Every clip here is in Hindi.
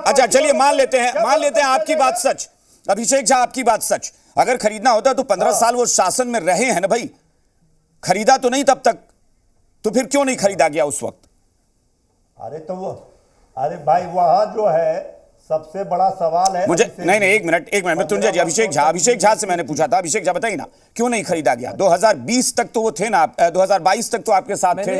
अच्छा चलिए मान लेते हैं आपकी बात सच, अभिषेक झा आपकी बात सच, अगर खरीदना होता तो 15 साल वो शासन में रहे हैं ना भाई, खरीदा तो नहीं तब तक, तो फिर क्यों नहीं खरीदा गया उस वक्त? अरे भाई वहां जो है सबसे बड़ा सवाल है मुझे नहीं एक मिनट मृत्युंजय जी, अभिषेक झा से मैंने पूछा था, अभिषेक झा बताइए ना क्यों नहीं खरीदा गया? 2020 तक तो वो थे ना, 2022 तक तो आपके साथ थे।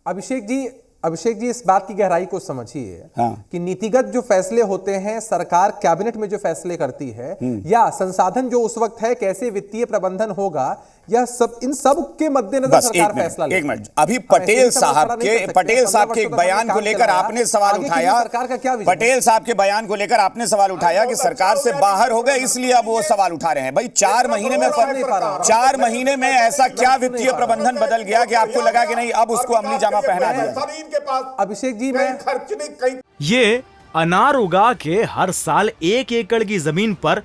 अभिषेक जी इस बात की गहराई को समझिए। हाँ। कि नीतिगत जो फैसले होते हैं, सरकार कैबिनेट में जो फैसले करती है, या संसाधन जो उस वक्त है, कैसे वित्तीय प्रबंधन होगा, यह सब, इन सब के मद्देनजर सरकार फैसला लेती है। एक मिनट, अभी पटेल साहब के एक बयान को लेकर आपने सवाल उठाया, सरकार का क्या पटेल साहब के बयान को लेकर आपने सवाल उठाया कि सरकार से बाहर हो गए इसलिए अब वो सवाल उठा रहे हैं। भाई 4 महीने में ऐसा क्या वित्तीय प्रबंधन बदल गया कि आपको लगा कि नहीं अब उसको अमली जामा पहना दिया? अभिषेक जी, मैं ये अनार उगा के हर साल 1 एकड़ की जमीन पर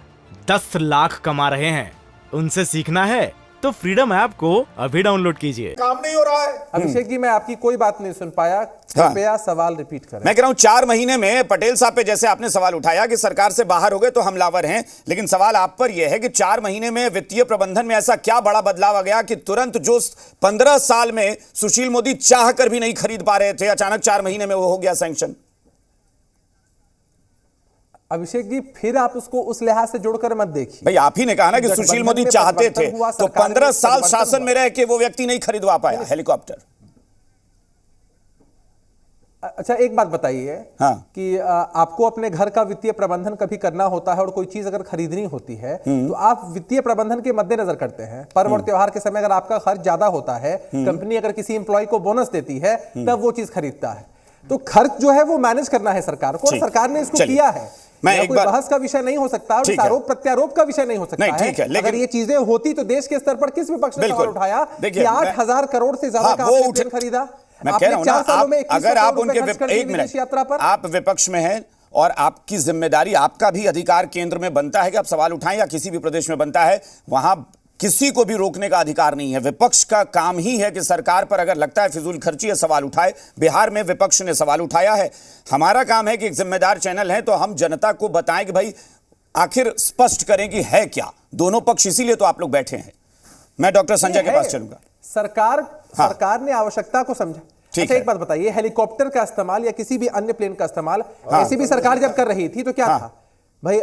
10 लाख कमा रहे हैं। उनसे सीखना है तो फ्रीडम ऐप को अभी डाउनलोड कीजिए। काम नहीं हो रहा है। अभिषेक जी, मैं आपकी कोई बात नहीं सुन पाया, कृपया सवाल रिपीट करें। मैं कह रहा हूं 4 महीने में पटेल साहब पे जैसे आपने सवाल उठाया कि सरकार से बाहर हो गए तो हमलावर हैं, लेकिन सवाल आप पर यह है कि 4 महीने में वित्तीय प्रबंधन में ऐसा क्या बड़ा बदलाव आ गया कि तुरंत जो 15 साल में सुशील मोदी चाह कर भी नहीं खरीद पा रहे थे, अचानक 4 महीने में वो हो गया सैंक्शन? अभिषेक जी, फिर आप उसको उस लिहाज से जोड़कर मत देखिए। भाई आप ही ने कहा ना कि सुशील मोदी चाहते थे, तो 15 साल शासन में रह के वो व्यक्ति नहीं खरीदवा पाया हेलीकॉप्टर। अच्छा एक बात बताइए। हाँ। कि आपको अपने घर का वित्तीय प्रबंधन कभी करना होता है और कोई चीज अगर खरीदनी होती है तो आप वित्तीय प्रबंधन के मद्देनजर करते हैं। पर्व और त्योहार के समय अगर आपका खर्च ज्यादा होता है, कंपनी अगर किसी एम्प्लॉय को बोनस देती है, तब वो चीज खरीदता है। तो खर्च जो है वो मैनेज करना है सरकार को, और सरकार ने इसको किया है। मैं एक बार बहस का विषय नहीं हो सकता और आरोप प्रत्यारोप का विषय नहीं हो सकता है। ठीक है, लेकिन अगर ये चीजें होती तो देश के स्तर पर किस विपक्ष ने सवाल उठाया कि 8,000 करोड़ से ज्यादा का आपने प्लेन खरीदा? मैं कह रहा हूं ना, अगर आप उनके एक मिनट यात्रा पर आप विपक्ष में हैं और आपकी जिम्मेदारी, आपका भी अधिकार केंद्र में बनता है कि आप सवाल उठाएं, या किसी भी प्रदेश में बनता है, वहां किसी को भी रोकने का अधिकार नहीं है। विपक्ष का काम ही है कि सरकार पर अगर लगता है फिजूल खर्ची है सवाल उठाए। बिहार में विपक्ष ने सवाल उठाया है। हमारा काम है कि एक जिम्मेदार चैनल है तो हम जनता को बताएं कि भाई आखिर स्पष्ट करें कि है क्या दोनों पक्ष, इसीलिए तो आप लोग बैठे हैं। मैं डॉक्टर संजय के पास चलूंगा। सरकार ने आवश्यकता को समझा। अच्छा एक बात बताइए, हेलीकॉप्टर का इस्तेमाल या किसी भी अन्य प्लेन का इस्तेमाल ऐसी भी सरकार जब कर रही थी तो क्या था भाई?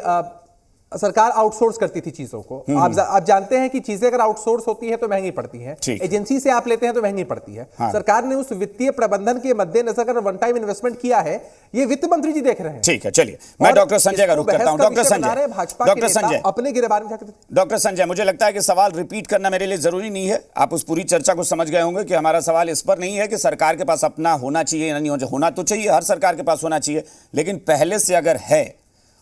सरकार आउटसोर्स करती थी चीजों को। आप जानते हैं कि चीजें अगर आउटसोर्स होती है तो महंगी पड़ती हैं, एजेंसी से आप लेते हैं तो महंगी पड़ती है। सरकार ने उस वित्तीय प्रबंधन के मद्देनजर अगर वन टाइम इन्वेस्टमेंट किया है, ये वित्त मंत्री जी देख रहे हैं। ठीक है, चलिए मैं डॉक्टर संजय का रुख करता हूं। डॉक्टर संजय अपने गिरबान में। डॉक्टर संजय, मुझे लगता है कि सवाल रिपीट करना मेरे लिए जरूरी नहीं है। आप उस पूरी चर्चा को समझ गए होंगे कि हमारा सवाल इस पर नहीं है कि सरकार के पास अपना होना चाहिए या नहीं होना तो चाहिए, हर सरकार के पास होना चाहिए, लेकिन पहले से अगर है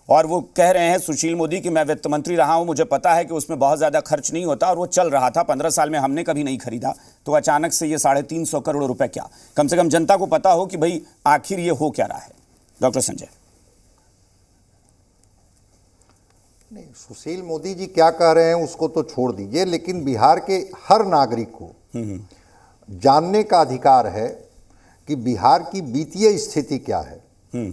और वो कह रहे हैं सुशील मोदी कि मैं वित्त मंत्री रहा हूं, मुझे पता है कि उसमें बहुत ज्यादा खर्च नहीं होता और वो चल रहा था, 15 साल में हमने कभी नहीं खरीदा, तो अचानक से ये 350 करोड़ रुपए क्या? कम से कम जनता को पता हो कि भाई आखिर ये हो क्या रहा है। डॉक्टर संजय। नहीं, सुशील मोदी जी क्या कह रहे हैं उसको तो छोड़ दीजिए, लेकिन बिहार के हर नागरिक को जानने का अधिकार है कि बिहार की वित्तीय स्थिति क्या है।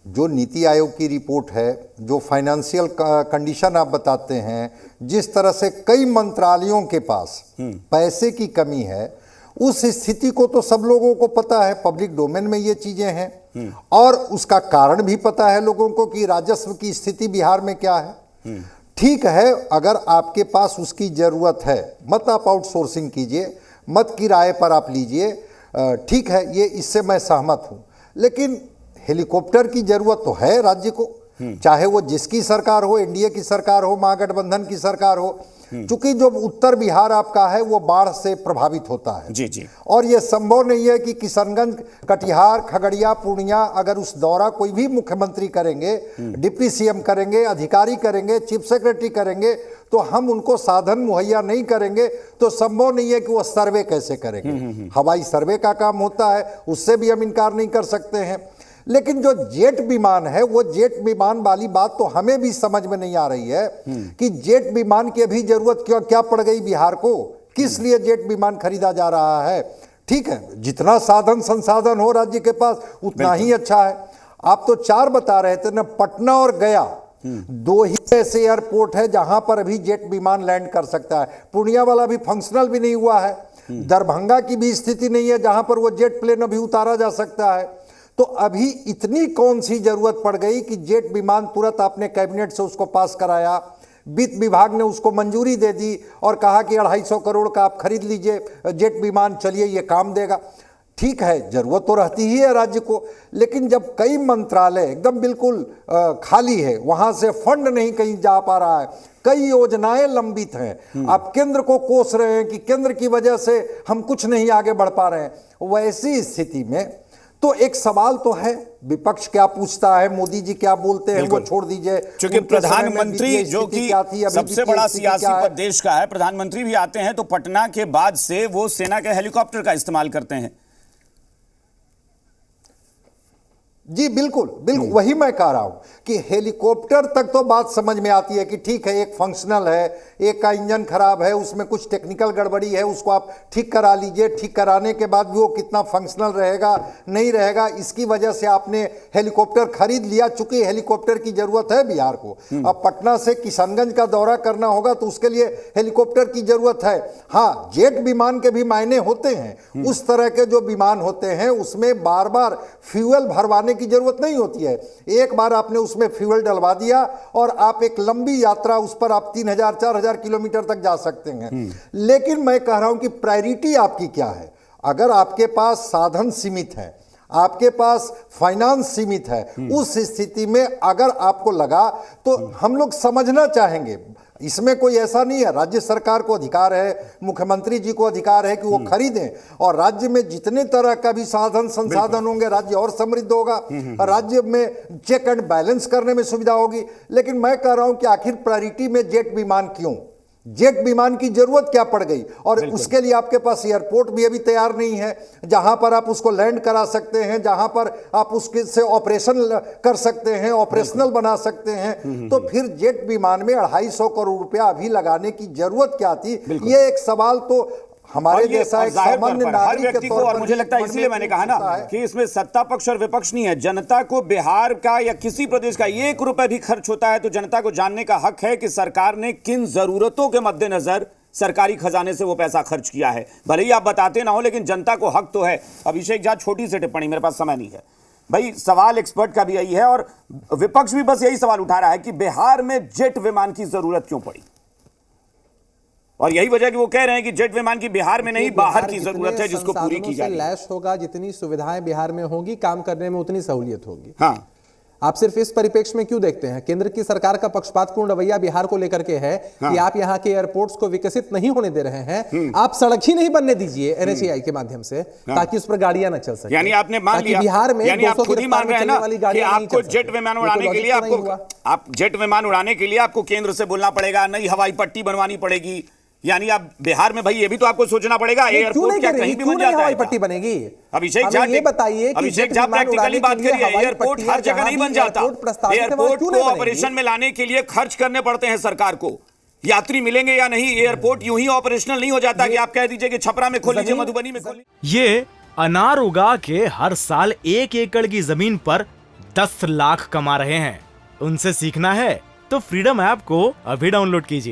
जो नीति आयोग की रिपोर्ट है, जो फाइनेंशियल कंडीशन आप बताते हैं, जिस तरह से कई मंत्रालयों के पास पैसे की कमी है, उस स्थिति को तो सब लोगों को पता है, पब्लिक डोमेन में ये चीजें हैं, और उसका कारण भी पता है लोगों को कि राजस्व की स्थिति बिहार में क्या है। ठीक है, अगर आपके पास उसकी जरूरत है, मत आप आउटसोर्सिंग कीजिए, मत किराए पर आप लीजिए, ठीक है, ये इससे मैं सहमत हूं, लेकिन हेलीकॉप्टर की जरूरत तो है राज्य को, चाहे वो जिसकी सरकार हो, एनडीए की सरकार हो, महागठबंधन की सरकार हो, चूंकि जो उत्तर बिहार आपका है वो बाढ़ से प्रभावित होता है। जी। और ये संभव नहीं है कि किशनगंज, कटिहार, खगड़िया, पूर्णिया अगर उस दौरा कोई भी मुख्यमंत्री करेंगे, डिप्टी सीएम करेंगे, अधिकारी करेंगे, चीफ सेक्रेटरी करेंगे, तो हम उनको साधन मुहैया नहीं करेंगे तो संभव नहीं है कि वो सर्वे कैसे करेंगे। हवाई सर्वे का काम होता है, उससे भी हम इनकार नहीं कर सकते हैं। लेकिन जो जेट विमान है, वो जेट विमान वाली बात तो हमें भी समझ में नहीं आ रही है कि जेट विमान की अभी जरूरत क्या पड़ गई बिहार को, किस लिए जेट विमान खरीदा जा रहा है। ठीक है, जितना साधन संसाधन हो राज्य के पास उतना ही अच्छा है। आप तो 4 बता रहे थे ना, पटना और गया 2 ही ऐसे एयरपोर्ट है जहां पर अभी जेट विमान लैंड कर सकता है। पूर्णिया वाला भी फंक्शनल भी नहीं हुआ है। दरभंगा की भी स्थिति नहीं है जहां पर वो जेट प्लेन अभी उतारा जा सकता है। तो अभी इतनी कौन सी जरूरत पड़ गई कि जेट विमान तुरंत आपने कैबिनेट से उसको पास कराया, वित्त विभाग ने उसको मंजूरी दे दी और कहा कि 250 करोड़ का आप खरीद लीजिए जेट विमान, चलिए ये काम देगा। ठीक है, जरूरत तो रहती ही है राज्य को, लेकिन जब कई मंत्रालय एकदम बिल्कुल खाली है, वहां से फंड नहीं कहीं जा पा रहा है, कई योजनाएं लंबित हैं, आप केंद्र को कोस रहे हैं कि केंद्र की वजह से हम कुछ नहीं आगे बढ़ पा रहे हैं, वैसी स्थिति में तो एक सवाल तो है, विपक्ष क्या पूछता है, मोदी जी क्या बोलते हैं वो छोड़ दीजिए। क्योंकि प्रधानमंत्री जो कि सबसे बड़ा सियासी पद देश का है, प्रधानमंत्री भी आते हैं तो पटना के बाद से वो सेना के हेलीकॉप्टर का इस्तेमाल करते हैं। जी बिल्कुल बिल्कुल, वही मैं कह रहा हूं कि हेलीकॉप्टर तक तो बात समझ में आती है कि ठीक है, एक फंक्शनल है, एक का इंजन खराब है, उसमें कुछ टेक्निकल गड़बड़ी है, उसको आप ठीक करा लीजिए। ठीक कराने के बाद भी वो कितना फंक्शनल रहेगा नहीं रहेगा, इसकी वजह से आपने हेलीकॉप्टर खरीद लिया। चूंकि हेलीकॉप्टर की जरूरत है बिहार को, अब पटना से किशनगंज का दौरा करना होगा तो उसके लिए हेलीकॉप्टर की जरूरत है। हाँ, जेट विमान के भी मायने होते हैं, उस तरह के जो विमान होते हैं उसमें बार बार फ्यूल भरवाने की जरूरत नहीं होती है। एक बार आपने उसमें फ्यूल डलवा दिया और आप एक लंबी यात्रा, उस पर आप 3000-4000 किलोमीटर तक जा सकते हैं। लेकिन मैं कह रहा हूं कि प्रायोरिटी आपकी क्या है। अगर आपके पास साधन सीमित है, आपके पास फाइनेंस सीमित है, उस स्थिति में अगर आपको लगा तो हम लोग समझना चाहेंगे, इसमें कोई ऐसा नहीं है, राज्य सरकार को अधिकार है, मुख्यमंत्री जी को अधिकार है कि वो खरीदें, और राज्य में जितने तरह का भी साधन संसाधन होंगे राज्य और समृद्ध होगा, राज्य में चेक एंड बैलेंस करने में सुविधा होगी। लेकिन मैं कह रहा हूं कि आखिर प्रायोरिटी में जेट विमान क्यों, जेट विमान की जरूरत क्या पड़ गई? और उसके लिए आपके पास एयरपोर्ट भी अभी तैयार नहीं है जहां पर आप उसको लैंड करा सकते हैं, जहां पर आप उसके से ऑपरेशन कर सकते हैं, ऑपरेशनल बना सकते हैं। तो फिर जेट विमान में 250 करोड़ रुपया अभी लगाने की जरूरत क्या थी? ये एक सवाल तो हमारे जैसा एक सामान्य नागरिक के तौर पर, और मुझे लगता है इसीलिए मैंने कहा ना कि इसमें सत्ता पक्ष और विपक्ष नहीं है। जनता को बिहार का या किसी प्रदेश का 1 रुपए भी खर्च होता है तो जनता को जानने का हक है कि सरकार ने किन जरूरतों के मद्देनजर सरकारी खजाने से वो पैसा खर्च किया है। भले ही आप बताते ना हो, लेकिन जनता को हक तो है। अभिषेक झा, छोटी सी टिप्पणी, मेरे पास समय नहीं है भाई, सवाल एक्सपर्ट का भी यही है और विपक्ष भी बस यही सवाल उठा रहा है कि बिहार में जेट विमान की जरूरत क्यों पड़ी, और यही वजह कि वो कह रहे हैं कि जेट विमान की बिहार में नहीं बाहर की जरूरत है जिसको पूरी की जाए। लैस होगा, जितनी सुविधाएं बिहार में होगी, काम करने में उतनी सहूलियत होगी। हाँ, आप सिर्फ इस परिप्रेक्ष्य में क्यों देखते हैं? केंद्र की सरकार का पक्षपातपूर्ण रवैया बिहार को लेकर के है कि आप यहाँ के एयरपोर्ट्स को विकसित नहीं होने दे रहे हैं, आप सड़क ही नहीं बनने दीजिए NHAI के माध्यम से, ताकि उस पर गाड़ियां न चल सके। यानी आपने मान लिया बिहार में, यानी आप खुद ही मान रहे हैं ना कि आपको जेट विमान उड़ाने के लिए आपको केंद्र से बोलना पड़ेगा, नई हवाई पट्टी बनवानी पड़ेगी। यानी आप बिहार में भाई ये भी तो आपको सोचना पड़ेगा, एयरपोर्ट क्या कहीं भी बन जाता है? हवाई पट्टी बनेगी? अभिषेक झा, ये बताइए, अभिषेक झा प्रैक्टिकली बात करिए, एयरपोर्ट हर जगह नहीं बन जाता। एयरपोर्ट को ऑपरेशन में लाने के लिए खर्च करने पड़ते हैं सरकार को, यात्री मिलेंगे या नहीं। एयरपोर्ट यूं ही ऑपरेशनल नहीं हो जाता कि आप कह दीजिए कि छपरा में खोल लीजिए, मधुबनी में खोल लीजिए। ये अनार उगा के हर साल 1 एकड़ की जमीन पर 10 लाख कमा रहे हैं। उनसे सीखना है तो फ्रीडम ऐप को अभी डाउनलोड कीजिए।